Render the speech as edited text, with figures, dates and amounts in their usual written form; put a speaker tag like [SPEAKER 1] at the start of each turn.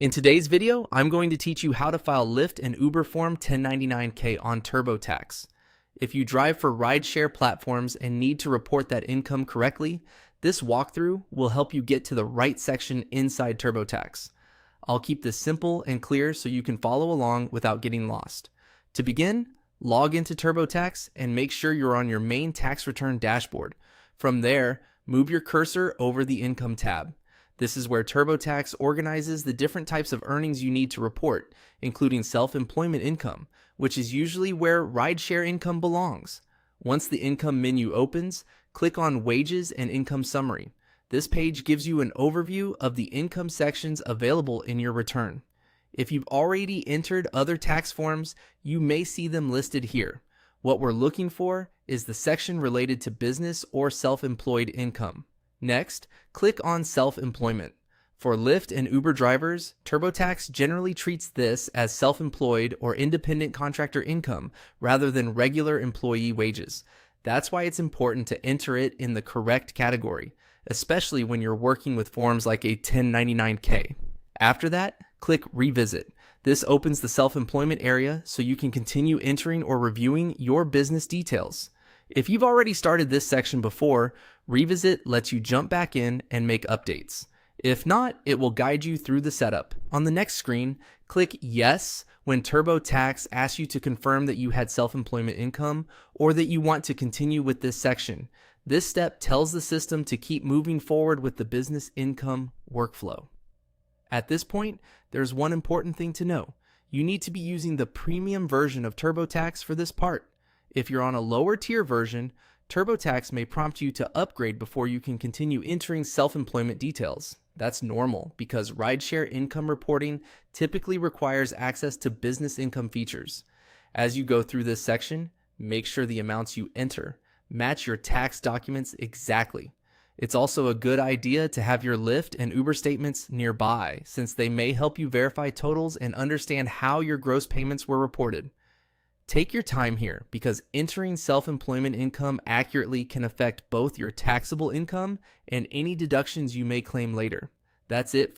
[SPEAKER 1] In today's video, I'm going to teach you how to file Lyft and Uber Form 1099-K on TurboTax. If you drive for rideshare platforms and need to report that income correctly, this walkthrough will help you get to the right section inside TurboTax. I'll keep this simple and clear so you can follow along without getting lost. To begin, log into TurboTax and make sure you're on your main tax return dashboard. From there, move your cursor over the Income tab. This is where TurboTax organizes the different types of earnings you need to report, including self-employment income, which is usually where rideshare income belongs. Once the income menu opens, click on Wages and Income Summary. This page gives you an overview of the income sections available in your return. If you've already entered other tax forms, you may see them listed here. What we're looking for is the section related to business or self-employed income. Next, click on Self-Employment. For Lyft and Uber drivers, TurboTax generally treats this as self-employed or independent contractor income rather than regular employee wages. That's why it's important to enter it in the correct category, especially when you're working with forms like a 1099-K. After that, click Revisit. This opens the self-employment area so you can continue entering or reviewing your business details. If you've already started this section before, Revisit lets you jump back in and make updates. If not, it will guide you through the setup. On the next screen, click Yes when TurboTax asks you to confirm that you had self-employment income or that you want to continue with this section. This step tells the system to keep moving forward with the business income workflow. At this point, there's one important thing to know. You need to be using the premium version of TurboTax for this part. If you're on a lower tier version, TurboTax may prompt you to upgrade before you can continue entering self-employment details. That's normal because rideshare income reporting typically requires access to business income features. As you go through this section, make sure the amounts you enter match your tax documents exactly. It's also a good idea to have your Lyft and Uber statements nearby, since they may help you verify totals and understand how your gross payments were reported. Take your time here because entering self-employment income accurately can affect both your taxable income and any deductions you may claim later. That's it